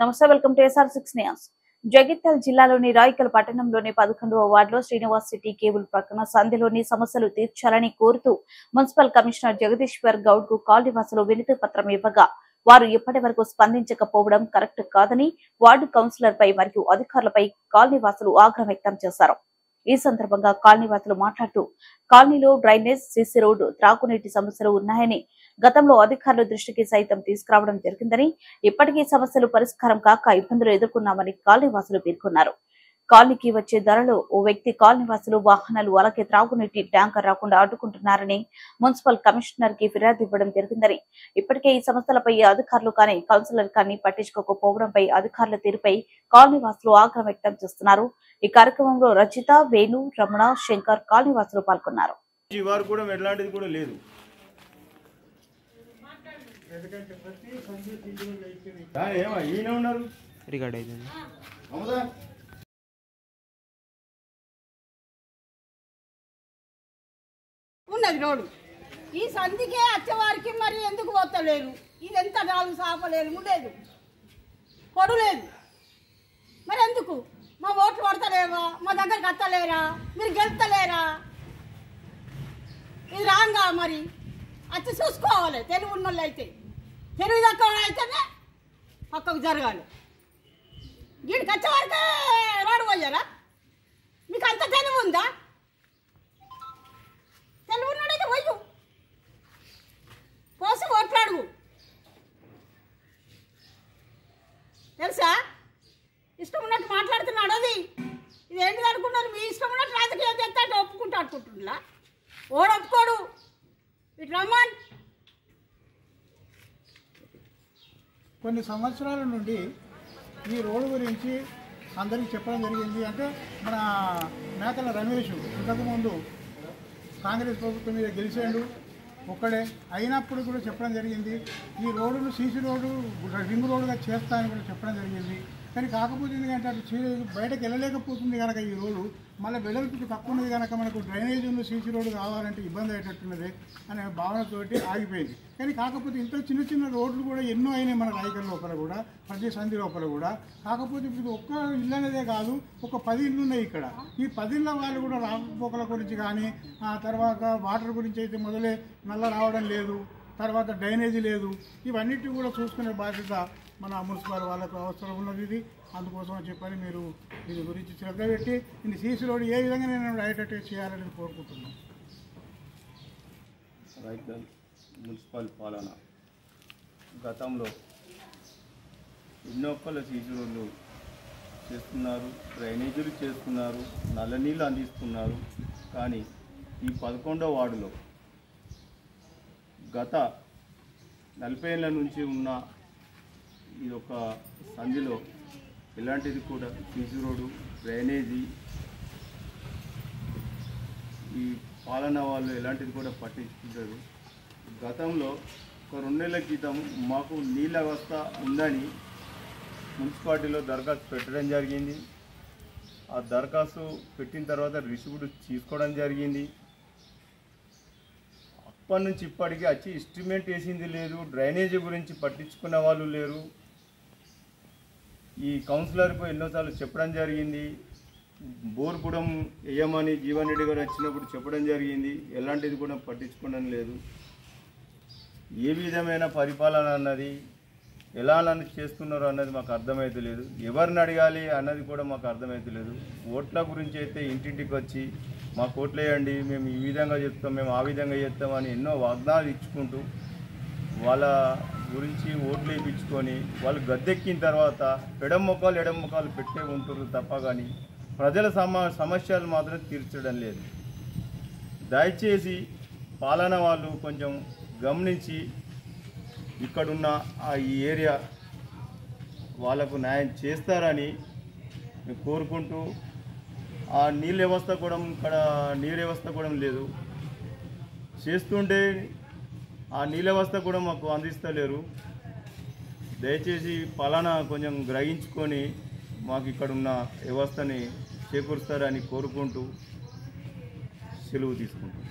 నమస్తే, welcome to SR6 news. Jagtial జిల్లాలోని రాయకల్ పట్టణంలోని 11వ వార్డులో శ్రీనివాస్ సిటీ కేబుల్ ప్రక్కన సంధిలోని సమస్యలు తీర్చాలని కోరుతూ మున్సిపల్ కమిషనర్ జగదీశ్వర్ గౌడ్ కు కాలనీవాసులు వినతి పత్రం ఇవ్వగా వారు ఇప్పటి వరకు స్పందించకపోవడం కరెక్ట్ కాదని వార్డు కౌన్సిలర్ పై మరియు అధికారులపై కాలనీవాసులు ఆగ్రహం వ్యక్తం చేశారు. ఈ సందర్భంగా కాలనీవాసులు మాట్లాడుతూ కాలనీలో డ్రైనేజ్, సిసి రోడ్డు, త్రాగునీటి సమస్యలు ఉన్నాయని, గతంలో అధికారుల దృష్టికి సైతం తీసుకురావడం జరిగిందని, ఇప్పటికీ సమస్యలు పరిష్కారం కాక ఇబ్బందులు ఎదుర్కొన్నామని కాలనీవాసులు పేర్కొన్నారు. కాలనీకి వచ్చే ధరలో ఓ వ్యక్తి కాలనీవాసులు వాహనాలు అలాగే త్రాగునీటి ట్యాంకర్ రాకుండా అడ్డుకుంటున్నారని మున్సిపల్ కమిషనర్ కి ఫిర్యాదు ఇవ్వడం జరిగిందని, ఇప్పటికే ఈ సమస్యలపై అధికారులు కానీ కౌన్సిలర్ కానీ పట్టించుకోకపోవడంపై అధికారుల తీరుపై కాలనీవాసులు ఆగ్రహం వ్యక్తం చేస్తున్నారు. ఈ కార్యక్రమంలో రచిత, వేణు, రమణ, శంకర్ కాలనీవాసులు పాల్గొన్నారు. ఉన్నది రోడ్డు ఈ సంధికే వచ్చేవారికి మరి ఎందుకు పోతలేరు? ఇది ఎంత నాలుగు సాపలేదు, ఉండలేదు, పొడలేదు, మరి ఎందుకు? మా ఓట్లు పడతలేవా? మా దగ్గరికి వస్తలేరా? మీరు గెలుతలేరా? ఇది రాంగా మరి వచ్చి చూసుకోవాలి. తెలుగు ఉన్నోళ్ళు అయితే, తెలుగు తక్కువ అయితేనే పక్కకు జరగాలి. వీడికి వచ్చేవారికే రోడ్డు పోయారా? మీకు అంత తెలివి ఉందా? తెలుగు ఉన్నాడైతే పోయి పోసి ఓట్లాడు. తెలుసా? ఇష్టం ఉన్నట్టు మాట్లాడుతున్నాడు. అది ఇది ఏంటిది అనుకున్నారు? మీ ఇష్టం ఉన్నట్టు రాజకీయం చేస్తా అంటే ఒప్పుకుంటా అనుకుంటున్నా. ఓడు ఒప్పుకోడు. ఇటు రమ్మన్. కొన్ని సంవత్సరాల నుండి ఈ రోడ్డు గురించి అందరికీ చెప్పడం జరిగింది. అంటే మన మేకల రమేష్ ఇంతకుముందు కాంగ్రెస్ ప్రభుత్వం మీద గెలిచాడు ఒక్కడే, అయినప్పుడు కూడా చెప్పడం జరిగింది. ఈ రోడ్డును సీసీ రోడ్డు, రింగ్ రోడ్డుగా చేస్తా అని కూడా చెప్పడం జరిగింది. కానీ కాకపోతే ఎందుకంటే అటు బయటకు వెళ్ళలేకపోతుంది కనుక ఈ రోడ్డు మళ్ళీ వెడల్పుకి తక్కువ ఉన్నది కనుక మనకు డ్రైనేజ్ ఉన్న సీసీ రోడ్డు కావాలంటే ఇబ్బంది అయ్యేటట్టున్నది అనే భావనతోటి ఆగిపోయింది. కానీ కాకపోతే ఇంత చిన్న చిన్న రోడ్లు కూడా ఎన్నో అయినాయి మన రాయకల్ లోపల కూడా, ప్రతి సంధి లోపల కూడా. కాకపోతే ఇప్పుడు ఒక్క ఇల్లు అనేదే కాదు, ఒక 10 ఇళ్ళు ఉన్నాయి ఇక్కడ. ఈ 10 ఇళ్ళ వాళ్ళు కూడా రాకపోకల గురించి కానీ, ఆ తర్వాత వాటర్ గురించి అయితే మొదలే నల్ల రావడం లేదు, తర్వాత డ్రైనేజీ లేదు, ఇవన్నిటి కూడా చూసుకునే బాధ్యత మన మున్సిపల్ వాళ్ళకు అవసరం ఉన్నది. ఇది అందుకోసం చెప్పని మీరు దీని గురించి శ్రద్ధ పెట్టి ఇది సీసీ రోడ్డు ఏ విధంగా నేను అయ్యేటట్టు చేయాలని కోరుకుంటున్నాను. రాయకల్ మున్సిపల్ పాలన గతంలో ఎన్నో సీసీ రోడ్లు చేస్తున్నారు, డ్రైనేజీలు చేస్తున్నారు, నల్ల నీళ్ళు అందిస్తున్నారు. కానీ ఈ 11వ వార్డులో గత 40 ఏళ్ళ నుంచి ఉన్న ఈ యొక్క సంధిలో ఇలాంటిది కూడా సీసీ రోడ్డు, డ్రైనేజీ ఈ పాలన వాళ్ళు ఎలాంటిది కూడా పట్టించుకుంటారు. గతంలో ఒక 2 నెలల క్రితం మాకు నీళ్ళ వ్యవస్థ ఉందని మున్సిపాలిటీలో దరఖాస్తు పెట్టడం జరిగింది. ఆ దరఖాస్తు పెట్టిన తర్వాత రిసిప్ట్ తీసుకోవడం జరిగింది. అప్పటి నుంచి ఇప్పటికీ వచ్చి ఎస్టిమేట్ వేసింది లేదు, డ్రైనేజీ గురించి పట్టించుకున్న వాళ్ళు లేరు. ఈ కౌన్సిలర్కు ఎన్నోసార్లు చెప్పడం జరిగింది, బోర్గూడెం వేయమని జీవన్ రెడ్డి గారు వచ్చినప్పుడు చెప్పడం జరిగింది. ఎలాంటిది కూడా పట్టించుకోవడం లేదు. ఏ విధమైన పరిపాలన అన్నది ఎలా చేస్తున్నారు అన్నది మాకు అర్థమైతే లేదు. ఎవరిని అడగాలి అన్నది కూడా మాకు అర్థమైతే లేదు. ఓట్ల గురించి అయితే ఇంటింటికి వచ్చి మాకు ఓట్లు వేయండి, మేము ఈ విధంగా చెప్తాం, మేము ఆ విధంగా చేస్తామని ఎన్నో వాగ్దానాలు ఇచ్చుకుంటూ వాళ్ళ గురించి ఓట్లు వేయించుకొని వాళ్ళు గద్దెక్కిన తర్వాత ఎడమ ముఖాలు పెట్టే ఉంటారు తప్ప కానీ ప్రజల సమస్యలు మాత్రం తీర్చడం లేదు. దయచేసి పాలన వాళ్ళు కొంచెం గమనించి ఇక్కడున్న ఈ ఏరియా వాళ్ళకు న్యాయం చేస్తారని కోరుకుంటూ, ఆ నీళ్ళ వ్యవస్థ కూడా ఇక్కడ నీరు వ్యవస్థ కూడా లేదు, చేస్తుంటే ఆ నీళ్ళ వ్యవస్థ కూడా మాకు అందిస్తలేరు. దయచేసి పాలన కొంచెం గ్రహించుకొని మాకు ఇక్కడున్న వ్యవస్థని చేకూరుస్తారని కోరుకుంటూ సెలవు తీసుకుంటాం.